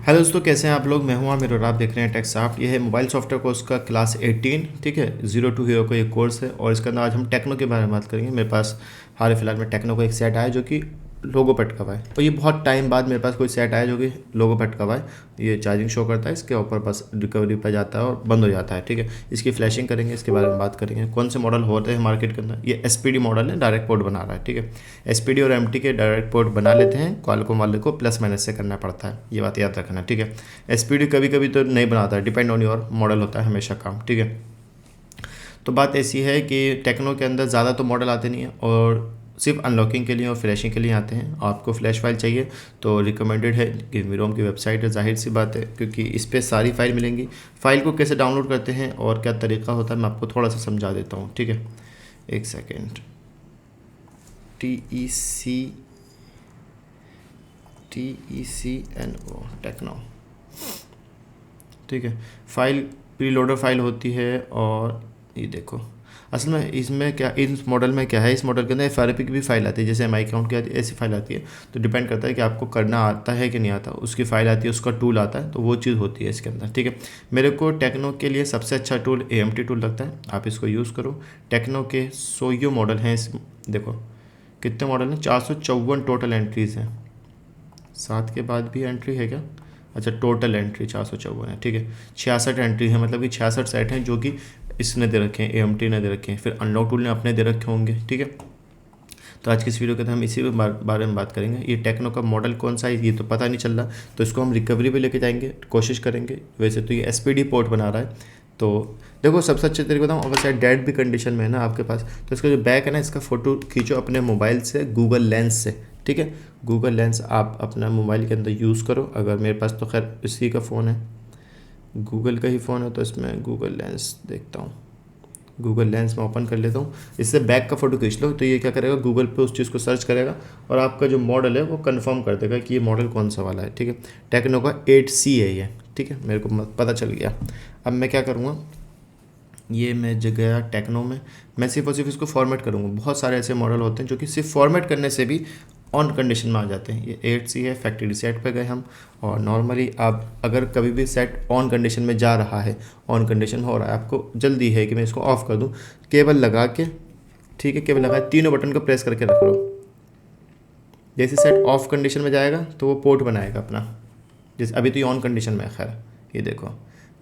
Hello दोस्तों, कैसे हैं आप लोग। मैं हूं आमिर और आप देख रहे हैं टेक्सॉफ्ट। ये है मोबाइल सॉफ्टवेयर कोर्स का क्लास 18। ठीक है, जीरो टू हीरो का ये कोर्स है और इसके अंदर आज हम टेक्नो के बारे में बात करेंगे। मेरे पास हाल फिलहाल में टेक्नो का एक सेट आया जो कि लोगो पे अटका हुआ है, और ये बहुत टाइम बाद मेरे पास कोई सेट आया जो कि लोगो पे अटका हुआ है। ये चार्जिंग शो करता है, इसके ऊपर बस रिकवरी पे जाता है और बंद हो जाता है। ठीक है, इसकी फ्लैशिंग करेंगे, इसके बारे में बात करेंगे। कौन से मॉडल होते हैं मार्केट के अंदर। ये एसपीडी मॉडल है, डायरेक्ट पोर्ट बना रहा है। ठीक है, एसपीडी और एमटी के डायरेक्ट पोर्ट बना लेते हैं, क्वालकॉम वाले को प्लस माइनस से करना पड़ता है, ये बात याद रखना। ठीक है, एसपीडी कभी कभी तो नहीं बनाता है, डिपेंड ऑन योर मॉडल होता है हमेशा काम। ठीक है, तो बात ऐसी है कि टेक्नो के अंदर ज़्यादा तो मॉडल आते नहीं हैं और सिर्फ अनलॉकिंग के लिए और फ्लैशिंग के लिए आते हैं। आपको फ्लैश फाइल चाहिए तो रिकमेंडेड है गिव की वेबसाइट है, जाहिर सी बात है, क्योंकि इस पर सारी फाइल मिलेंगी। फाइल को कैसे डाउनलोड करते हैं और क्या तरीका होता है मैं आपको थोड़ा सा समझा देता हूँ। ठीक है, एक सेकेंड। TECNO techno. ठीक है, फाइल प्रीलोडर फाइल होती है। और ये देखो, असल में इसमें क्या, इस मॉडल में क्या है, इस मॉडल के अंदर FRP की भी फाइल आती है, जैसे MI काउंट की आती है, ऐसी फाइल आती है। तो डिपेंड करता है कि आपको करना आता है कि नहीं आता। उसकी फाइल आती है, उसका टूल आता है, तो वो चीज़ होती है इसके अंदर। ठीक है, मेरे को टेक्नो के लिए सबसे अच्छा टूल AMT टूल लगता है, आप इसको यूज़ करो। टेक्नो के 100 मॉडल हैं इस, देखो कितने मॉडल हैं, 454 टोटल एंट्रीज़ हैं। 7 के बाद भी एंट्री है क्या? अच्छा, टोटल एंट्री 454 है। ठीक है, 66 एंट्री है, मतलब कि 66 सेट हैं जो कि इसने दे रखे हैं, AMT ने दे रखे हैं, फिर अनलॉक टूल ने अपने दे रखे होंगे। ठीक है, तो आज की इस वीडियो के अंदर हम इसी बारे में बात करेंगे। ये टेक्नो का मॉडल कौन सा है ये तो पता नहीं चल रहा, तो इसको हम रिकवरी पे लेके जाएंगे, कोशिश करेंगे। वैसे तो ये SPD पोर्ट बना रहा है। तो देखो, सबसे अच्छे तरीके बताऊँ, अगर शायद डेड भी कंडीशन में है ना आपके पास, तो इसका जो बैक है ना, इसका फ़ोटो खींचो अपने मोबाइल से, गूगल लेंस से। ठीक है, गूगल लेंस आप अपना मोबाइल के अंदर यूज़ करो। अगर मेरे पास तो खैर इसी का फ़ोन है, गूगल का ही फ़ोन है, तो इसमें गूगल लेंस देखता हूँ। गूगल लेंस में ओपन कर लेता हूँ, इससे बैक का फ़ोटो खींच लो, तो ये क्या करेगा, गूगल पे उस चीज़ को सर्च करेगा और आपका जो मॉडल है वो कंफर्म कर देगा कि ये मॉडल कौन सा वाला है। ठीक है, टेक्नो का 8C है ये। ठीक है, मेरे को पता चल गया। अब मैं क्या करूँगा, ये मैं गया टेक्नो में, मैं सिर्फ और सिर्फ इसको फॉर्मेट करूँगा। बहुत सारे ऐसे मॉडल होते हैं जो कि सिर्फ फॉर्मेट करने से भी ऑन कंडीशन में आ जाते हैं। ये 8C है, फैक्ट्री रीसेट पे गए हम। और नॉर्मली आप अगर कभी भी सेट ऑन कंडीशन में जा रहा है, ऑन कंडीशन हो रहा है, आपको जल्दी है कि मैं इसको ऑफ़ कर दूं, केबल लगा के, ठीक है, केबल लगा तीनों बटन को प्रेस करके रख लो। जैसे सेट ऑफ कंडीशन में जाएगा तो वो पोर्ट बनाएगा अपना, जैसे अभी तो ये ऑन कंडीशन में है। खैर ये देखो,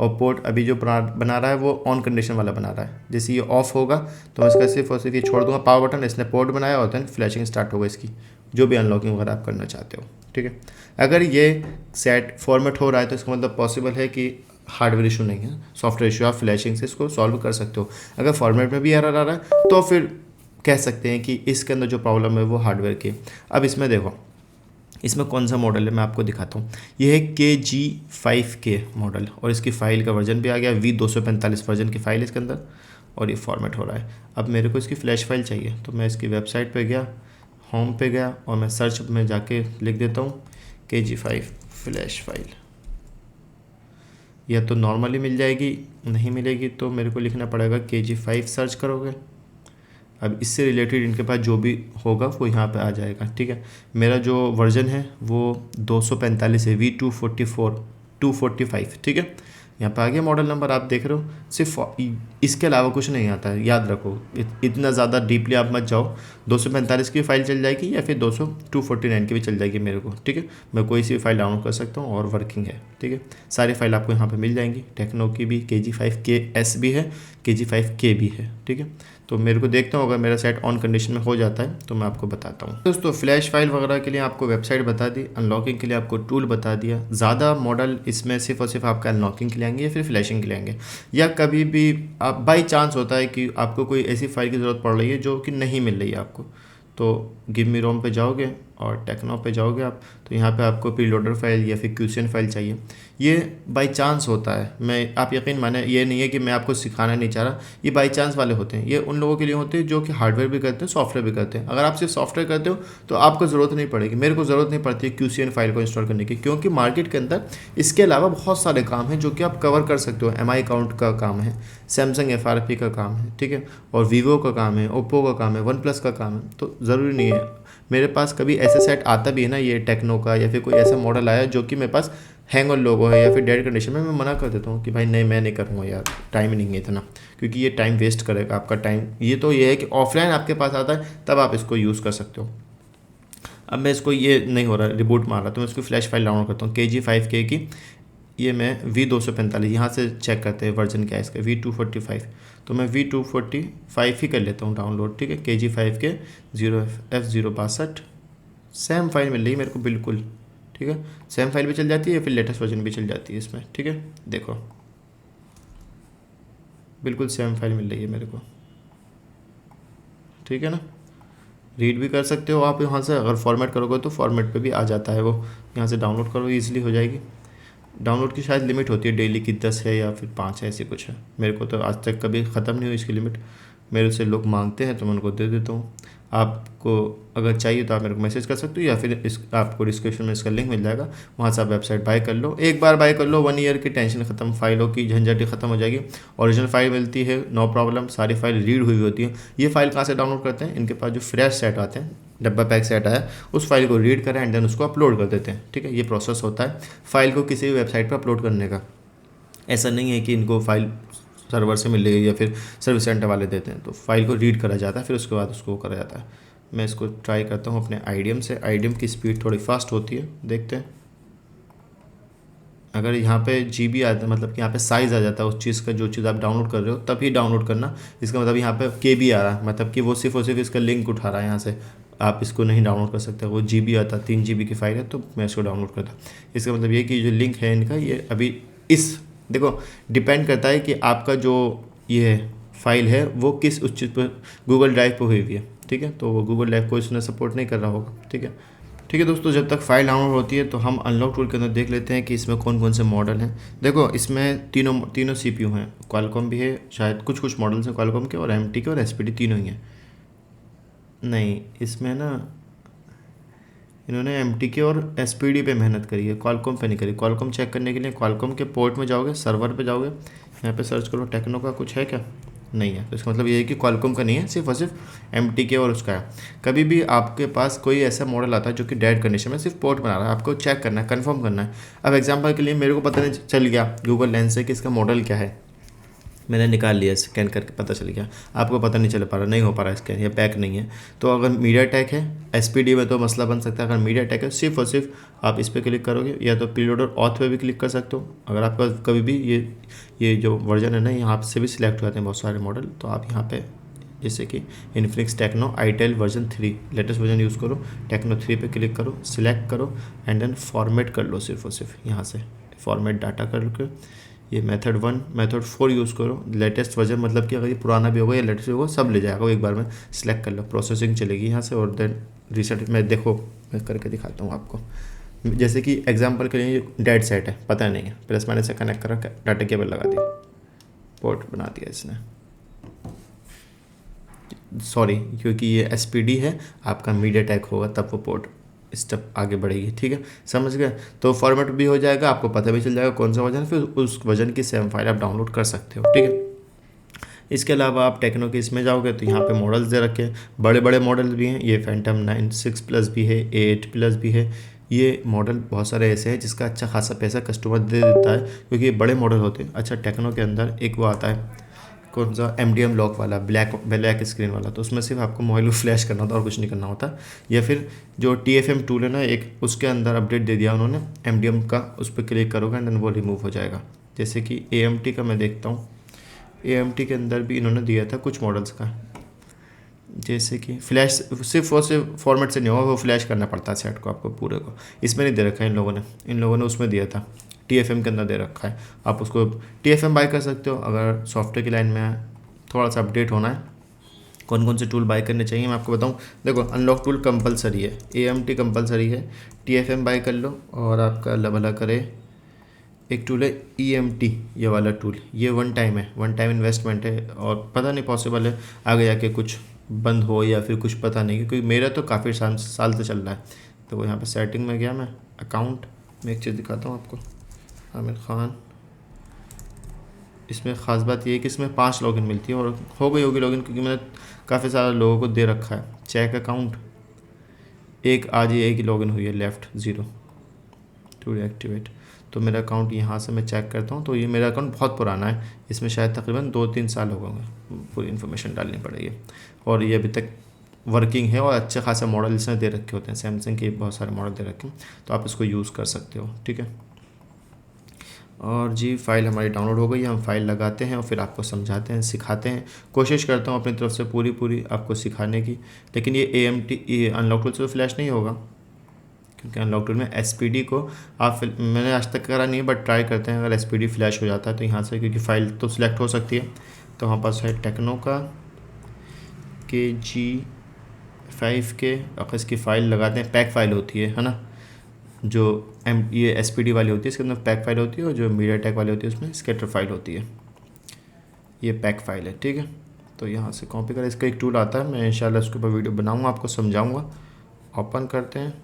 और पोर्ट अभी जो बना रहा है वो ऑन कंडीशन वाला बना रहा है। जैसे ये ऑफ होगा तो मैं इसका सिर्फ और सिर्फ ये छोड़ दूंगा पावर बटन, इसने पोर्ट बनाया होता है, फ्लैशिंग स्टार्ट होगा इसकी, जो भी अनलॉकिंग वगैरह आप करना चाहते हो। ठीक है, अगर ये सेट फॉर्मेट हो रहा है तो इसका मतलब पॉसिबल है कि हार्डवेयर इशू नहीं है, सॉफ्टवेयर इशू। आप फ्लैशिंग से इसको सॉल्व कर सकते हो। अगर फॉर्मेट में भी एरर आ रहा है तो फिर कह सकते हैं कि इसके अंदर जो प्रॉब्लम है वो हार्डवेयर की। अब इसमें देखो, इसमें कौन सा मॉडल है मैं आपको दिखाता हूँ। ये है KG5K मॉडल, और इसकी फ़ाइल का वर्जन भी आ गया, V245 वर्जन की फ़ाइल इसके अंदर, और ये फॉर्मेट हो रहा है। अब मेरे को इसकी फ़्लैश फाइल चाहिए, तो मैं इसकी वेबसाइट पे गया, होम पे गया, और मैं सर्च में जाके लिख देता हूँ KG5 फ्लैश फाइल। या तो नॉर्मली मिल जाएगी, नहीं मिलेगी तो मेरे को लिखना पड़ेगा KG5 सर्च करोगे। अब इससे रिलेटेड इनके पास जो भी होगा वो यहाँ पे आ जाएगा। ठीक है, मेरा जो वर्जन है वो 245 है, V245। ठीक है, यहाँ पे आ गया मॉडल नंबर, आप देख रहे हो। सिर्फ इसके अलावा कुछ नहीं आता है, याद रखो। इतना ज़्यादा डीपली आप मत जाओ। 245 की फ़ाइल चल जाएगी या फिर 249 की भी चल जाएगी मेरे को। ठीक है, मैं कोई सी भी फाइल डाउनलोड कर सकता हूँ और वर्किंग है। ठीक है, सारी फाइल आपको यहाँ पे मिल जाएंगी। टेक्नो की भी KG5KS भी है, KG5K भी है। ठीक है, तो मेरे को देखता हूँ, अगर मेरा सेट ऑन कंडीशन में हो जाता है तो मैं आपको बताता हूँ। दोस्तों, फ्लैश फाइल वगैरह के लिए आपको वेबसाइट बता दी, अनलॉकिंग के लिए आपको टूल बता दिया। ज़्यादा मॉडल इसमें सिर्फ और सिर्फ आपका अनलॉकिंग के लिए आएंगे या फिर फ्लैशिंग के लिए आएंगे, या कभी भी आप बाई चांस होता है कि आपको कोई ऐसी फाइल की ज़रूरत पड़ रही है जो कि नहीं मिल रही है आपको, तो गिव मी रोम पे जाओगे और टेक्नो पे जाओगे आप, तो यहाँ पे आपको प्रीलोडर फाइल या फिर क्यूशन फाइल चाहिए। ये बाई चांस होता है, मैं आप यकीन माने, ये नहीं है कि मैं आपको सिखाना नहीं चाह रहा, ये बाई चांस वाले होते हैं। ये उन लोगों के लिए होते हैं जो कि हार्डवेयर भी करते हैं, सॉफ्टवेयर भी करते हैं। अगर आप सिर्फ सॉफ्टवेयर करते हो तो आपको ज़रूरत नहीं पड़ेगी, मेरे को ज़रूरत नहीं पड़ती है क्यूसीएन फाइल को इंस्टॉल करने की, क्योंकि मार्केट के अंदर इसके अलावा बहुत सारे काम हैं जो कि आप कवर कर सकते हो। MI काउंट का काम है, सैमसंग FRP का काम है, ठीक है, और वीवो का काम है, ओप्पो का काम है, वन प्लस का काम है। तो ज़रूरी नहीं है मेरे पास कभी ऐसा सेट आता भी है ना, ये टेक्नो का या फिर कोई ऐसा मॉडल आया जो कि मेरे पास हैंग ऑन लोगो है या फिर डेड कंडीशन में, मैं मना कर देता हूँ कि भाई नहीं मैं नहीं करूँगा यार, टाइम नहीं है इतना, क्योंकि ये टाइम वेस्ट करेगा आपका टाइम। ये तो ये है कि ऑफलाइन आपके पास आता है तब आप इसको यूज़ कर सकते हो। अब मैं इसको, ये नहीं हो रहा रिबूट मार रहा, तो मैं इसको फ्लैश फाइल डाउनलोड करता हूँ KG5K की। ये मैं V245 यहाँ से चेक करते हैं वर्जन क्या है इसका, V245, तो मैं V245 ही कर लेता हूँ डाउनलोड, ठीक है। KG5K 0F062 सेम फाइल मिल रही है मेरे को बिल्कुल, ठीक है। सेम फाइल भी चल जाती है या फिर लेटेस्ट वर्जन भी चल जाती है इसमें, ठीक है। देखो बिल्कुल सेम फाइल मिल रही है मेरे को, ठीक है ना। रीड भी कर सकते हो आप यहाँ से, अगर फॉर्मेट करोगे तो फॉर्मेट पे भी आ जाता है वो, यहाँ से डाउनलोड करो ईजिली हो जाएगी। डाउनलोड की शायद लिमिट होती है डेली की 10 है या फिर 5 है, ऐसी कुछ है। मेरे को तो आज तक कभी ख़त्म नहीं हुई इसकी लिमिट, मेरे से लोग मांगते हैं तो मैं उनको दे देता हूँ। आपको अगर चाहिए तो आप मेरे को मैसेज कर सकते हो या फिर इस आपको डिस्क्रिप्शन में इसका लिंक मिल जाएगा, वहाँ से आप वेबसाइट बाय कर लो। एक बार बाय कर लो, 1 ईयर की टेंशन ख़त्म, फाइलों की झंझट ख़त्म हो जाएगी। ओरिजिनल फाइल मिलती है, नो प्रॉब्लम, सारी फाइल रीड हुई होती है। ये फाइल कहाँ से डाउनलोड करते हैं, इनके पास जो फ्रेश सेट आते हैं, डब्बा पैक सेट आया, उस फाइल को रीड करें एंड देन उसको अपलोड कर देते हैं, ठीक है। ये प्रोसेस होता है फाइल को किसी भी वेबसाइट पर अपलोड करने का। ऐसा नहीं है कि इनको फाइल सर्वर से मिल रही है या फिर सर्विस सेंटर वाले देते हैं, तो फाइल को रीड करा जाता है, फिर उसके बाद उसको करा जाता है। मैं इसको ट्राई करता हूँ अपने IDM से, IDM की स्पीड थोड़ी फास्ट होती है, देखते हैं। अगर यहाँ पे GB आता है, मतलब कि यहाँ पे साइज़ आ जाता है उस चीज़ का, जो चीज़ आप डाउनलोड कर रहे हो तभी डाउनलोड करना। इसका मतलब यहाँ पे KB आ रहा है, मतलब कि वो सिर्फ और सिर्फ इसका लिंक उठा रहा है यहाँ से, आप इसको नहीं डाउनलोड कर सकते। वो GB आता, 3 GB की फ़ाइल है तो मैं इसको डाउनलोड करता। इसका मतलब ये कि जो लिंक है इनका, ये अभी इस देखो डिपेंड करता है कि आपका जो ये फाइल है वो किस उस चीज़ पर, गूगल ड्राइव पर हुई हुई है, ठीक है। तो वो गूगल ड्राइव को इसने सपोर्ट नहीं कर रहा होगा, ठीक है। ठीक है दोस्तों, जब तक फाइल डाउनलोड होती है तो हम अनलॉक टूल के अंदर देख लेते हैं कि इसमें कौन कौन से मॉडल हैं। देखो इसमें तीनों CPU हैं, क्वालकॉम भी है, शायद कुछ मॉडल्स हैं क्वालकॉम के, और MT के और SPD तीनों ही हैं। नहीं, इसमें ना इन्होंने MT के और SPD पे मेहनत करी है, क्वालकॉम पे नहीं करी। क्वालकॉम चेक करने के लिए क्वालकॉम के पोर्ट में जाओगे, सर्वर पे जाओगे, यहाँ पे सर्च करो टेक्नो का कुछ है क्या, नहीं है। तो इसका मतलब ये है कि क्वालकॉम का नहीं है, सिर्फ और सिर्फ MT के और उसका है। कभी भी आपके पास कोई ऐसा मॉडल आता है जो कि डेड कंडीशन में सिर्फ पोर्ट बना रहा है, आपको चेक करना है, कंफर्म करना है। अब एग्जांपल के लिए मेरे को पता नहीं चल गया गूगल लेंस से कि इसका मॉडल क्या है, मैंने निकाल लिया, स्कैन करके पता चल गया, आपको पता नहीं चल पा रहा, नहीं हो पा रहा स्कैन, या पैक नहीं है। तो अगर MediaTek है, SPD में तो मसला बन सकता है। अगर MediaTek है, सिर्फ और सिर्फ आप इस पर क्लिक करोगे, या तो प्रीलोडर ऑथ पे भी क्लिक कर सकते हो। अगर आपका कभी भी ये जो वर्जन है ना, यहाँ से भी सिलेक्ट हो जाते हैं बहुत सारे मॉडल, तो आप यहाँ पे जैसे कि Infinix Tecno itel version 3 latest version use करो, टेक्नो 3 पे क्लिक करो, सिलेक्ट करो एंड देन फॉर्मेट कर लो, सिर्फ और सिर्फ यहाँ से फॉर्मेट डाटा करके ये मेथड 1 मेथड 4 यूज़ करो। लेटेस्ट वर्जन मतलब कि अगर ये पुराना भी होगा या लेटेस्ट भी होगा, सब ले जाएगा वो एक बार में। सिलेक्ट कर लो, प्रोसेसिंग चलेगी यहाँ से, और देन रीसेट में देखो, मैं करके दिखाता हूँ आपको। जैसे कि एग्जांपल के लिए डेड सेट है, पता नहीं है, प्लस मैंने से कनेक्ट करा, डाटा केबल लगा दी, पोर्ट बना दिया इसने, सॉरी क्योंकि ये SPD है, आपका MediaTek होगा तब वो पोर्ट स्टेप आगे बढ़ेगी, ठीक है, समझ गए। तो फॉर्मेट भी हो जाएगा, आपको पता भी चल जाएगा कौन सा वर्जन, फिर उस वर्जन की सेम फाइल आप डाउनलोड कर सकते हो, ठीक है। इसके अलावा आप टेक्नो के इसमें जाओगे तो यहाँ पे मॉडल्स दे रखे हैं, बड़े बड़े मॉडल भी हैं। ये फैंटम 9 6 प्लस भी है, 8 प्लस भी है। ये मॉडल बहुत सारे ऐसे हैं जिसका अच्छा खासा पैसा कस्टमर दे देता है, क्योंकि ये बड़े मॉडल होते हैं। अच्छा, टेक्नो के अंदर एक वो आता है, कौन सा, MDM लॉक वाला, ब्लैक स्क्रीन वाला, तो उसमें सिर्फ आपको मोबाइल को फ्लैश करना होता है और कुछ नहीं करना होता। या फिर जो TFM टूल है ना एक, उसके अंदर अपडेट दे दिया उन्होंने MDM का, उस पर क्लिक करोगे एंड वो रिमूव हो जाएगा। जैसे कि AMT का मैं देखता हूँ, AMT के अंदर भी इन्होंने दिया था कुछ मॉडल्स का, जैसे कि फ्लैश सिर्फ और सिर्फ फॉर्मेट से नहीं होगा, वो फ्लैश करना पड़ता है सेट को आपको पूरे को। इसमें नहीं दे रखा है इन लोगों ने उसमें दिया था, TFM के अंदर दे रखा है। आप उसको TFM बाय कर सकते हो अगर सॉफ्टवेयर की लाइन में थोड़ा सा अपडेट होना है। कौन कौन से टूल बाय करने चाहिए मैं आपको बताऊं। देखो, अनलॉक टूल कंपलसरी है, AMT कंपलसरी है, TFM बाय कर लो, और आपका अल्लाह भला करे एक टूल है EMT, ये वाला टूल, ये वन टाइम है, वन टाइम इन्वेस्टमेंट है, और पता नहीं पॉसिबल है आगे जाके कुछ बंद हो या फिर कुछ, पता नहीं, क्योंकि मेरा तो काफ़ी साल से चल रहा है। तो वो यहाँ पे सेटिंग में गया मैं, अकाउंट में एक चीज़ दिखाता हूँ आपको, आमिर खान। इसमें ख़ास बात ये है कि इसमें 5 लॉगिन मिलती है, और हो गई होगी लॉगिन, क्योंकि मैंने काफ़ी सारे लोगों को दे रखा है। चेक अकाउंट, आज ही एक ही लॉगिन हुई है, लेफ़्ट 0 टू डीएक्टिवेट। तो मेरा अकाउंट यहाँ से मैं चेक करता हूँ, तो ये मेरा अकाउंट बहुत पुराना है, इसमें शायद तकरीबन 2-3 साल हो गए, पूरी इन्फॉर्मेशन डालनी पड़ेगी। और ये अभी तक वर्किंग है और अच्छे खासे मॉडल इसने दे रखे होते हैं, सैमसंग के बहुत सारे मॉडल दे रखे हैं, तो आप इसको यूज़ कर सकते हो, ठीक है। और जी फाइल हमारी डाउनलोड हो गई है, हम फाइल लगाते हैं और फिर आपको समझाते हैं, सिखाते हैं। कोशिश करता हूँ अपनी तरफ से पूरी आपको सिखाने की, लेकिन ये ये अनलॉक टूल से तो फ्लैश नहीं होगा, क्योंकि अनलॉक टूल में SPD को आप मैंने आज तक करा नहीं है, बट ट्राई करते हैं। अगर SPD फ्लैश हो जाता है तो यहाँ से, क्योंकि फ़ाइल तो सिलेक्ट हो सकती है, तो हमारे पास है टेक्नो का KG5 के, अब इसकी फ़ाइल लगाते हैं। पैक फाइल होती है ना, जो ये SPD वाली होती है, इसके अंदर पैक फाइल होती है, और जो मीडियाटेक वाली होती है उसमें स्कैटर फाइल होती है। ये पैक फाइल है, ठीक है। तो यहाँ से कॉपी कर, इसका एक टूल आता है, मैं इंशाल्लाह उसके ऊपर वीडियो बनाऊँगा, आपको समझाऊँगा। ओपन करते हैं,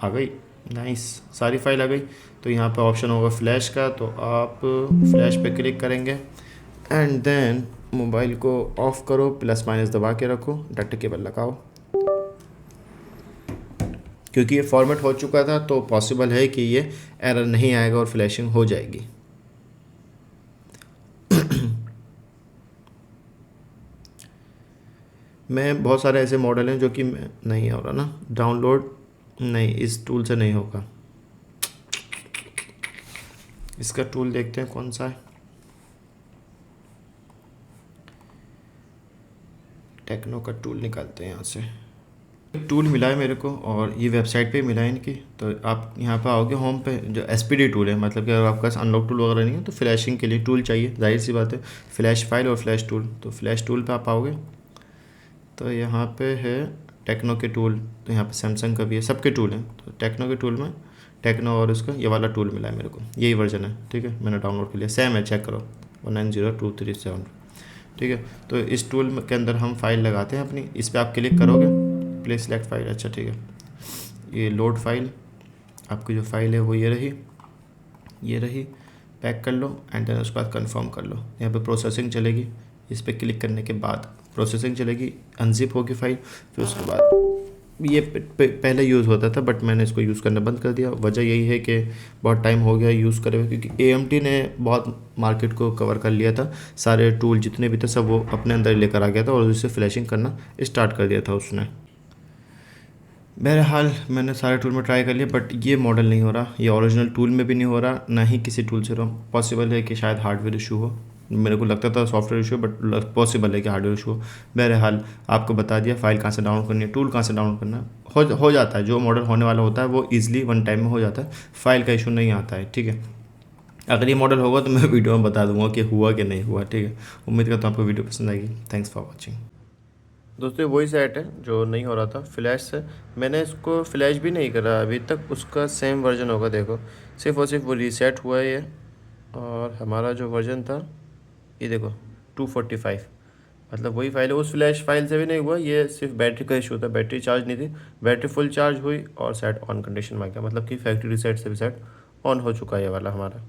आ गई, नाइस, सारी फाइल आ गई। तो यहाँ पे ऑप्शन होगा फ्लैश का, तो आप फ्लैश पे क्लिक करेंगे एंड देन मोबाइल को ऑफ़ करो, +- दबा के रखो, डाटा केबल लगाओ। क्योंकि ये फॉर्मेट हो चुका था तो पॉसिबल है कि ये एरर नहीं आएगा और फ्लैशिंग हो जाएगी। मैं बहुत सारे ऐसे मॉडल हैं जो कि नहीं हो रहा ना डाउनलोड, नहीं, इस टूल से नहीं होगा। इसका टूल देखते हैं कौन सा है, टेक्नो का टूल निकालते हैं यहाँ से। टूल मिला है मेरे को, और ये वेबसाइट पे मिला है इनकी। तो आप यहाँ पे आओगे होम पे, जो SPD टूल है, मतलब कि अगर आपके पास अनलॉक टूल वगैरह नहीं है तो फ्लैशिंग के लिए टूल चाहिए, जाहिर सी बात है, फ्लैश फाइल और फ्लैश टूल। तो फ्लैश टूल पे आप आओगे तो यहाँ पे है टेक्नो के टूल, तो यहाँ पे सैमसंग का भी है, सबके टूल हैं। तो टेक्नो के टूल में टेक्नो और इसका ये वाला टूल मिला है मेरे को, यही वर्जन है, ठीक है। मैंने डाउनलोड कर लिया, सेम है, चेक करो, 190237, ठीक है। तो इस टूल के अंदर हम फाइल लगाते हैं अपनी, इस पर आप क्लिक करोगे, प्ले सेलेक्ट फाइल, अच्छा ठीक है। ये लोड फाइल, आपकी जो फाइल है वो ये रही, पैक कर लो एंड देन उसके बाद कंफर्म कर लो। यहाँ पे प्रोसेसिंग चलेगी, इस पर क्लिक करने के बाद प्रोसेसिंग चलेगी, अनजिप होगी फाइल, फिर उसके बाद ये पहले यूज़ होता था, बट मैंने इसको यूज़ करना बंद कर दिया। वजह यही है कि बहुत टाइम हो गया यूज़ करे हुए, क्योंकि AMD ने बहुत मार्केट को कवर कर लिया था, सारे टूल जितने भी थे सब वो अपने अंदर लेकर आ गया था और उससे फ्लैशिंग करना स्टार्ट कर दिया था उसने। बहरहाल मैंने सारे टूल में ट्राई कर लिया, बट ये मॉडल नहीं हो रहा, ये ओरिजिनल टूल में भी नहीं हो रहा, ना ही किसी टूल से हो रहा। पॉसिबल है कि शायद हार्डवेयर इशू हो, मेरे को लगता था सॉफ्टवेयर इशू, बट पॉसिबल है कि हार्डवेयर इशू हो। बहरहाल आपको बता दिया फाइल कहाँ से डाउनलोड करनी है, टूल कहाँ से डाउनलोड करना है, हो जाता है। जो मॉडल होने वाला होता है वो ईजिली वन टाइम में हो जाता है, फाइल का इशू नहीं आता है, ठीक है। अगर ये मॉडल होगा तो मैं वीडियो में बता दूंगा कि हुआ कि नहीं हुआ, ठीक है। उम्मीद करता हूँ आपको वीडियो पसंद आएगी। Thanks for watching. दोस्तों वही सेट है जो नहीं हो रहा था फ्लैश से, मैंने इसको फ्लैश भी नहीं करा अभी तक, उसका सेम वर्जन होगा, देखो सिर्फ और सिर्फ वो रीसेट हुआ है ये। और हमारा जो वर्जन था ये देखो 245, मतलब वही फाइल है, उस फ्लैश फाइल से भी नहीं हुआ, ये सिर्फ बैटरी का इशू था, बैटरी चार्ज नहीं थी, बैटरी फुल चार्ज हुई और सेट ऑन कंडीशन में आ गया, मतलब कि फैक्ट्री रीसेट से भी सेट ऑन हो चुका है ये वाला हमारा।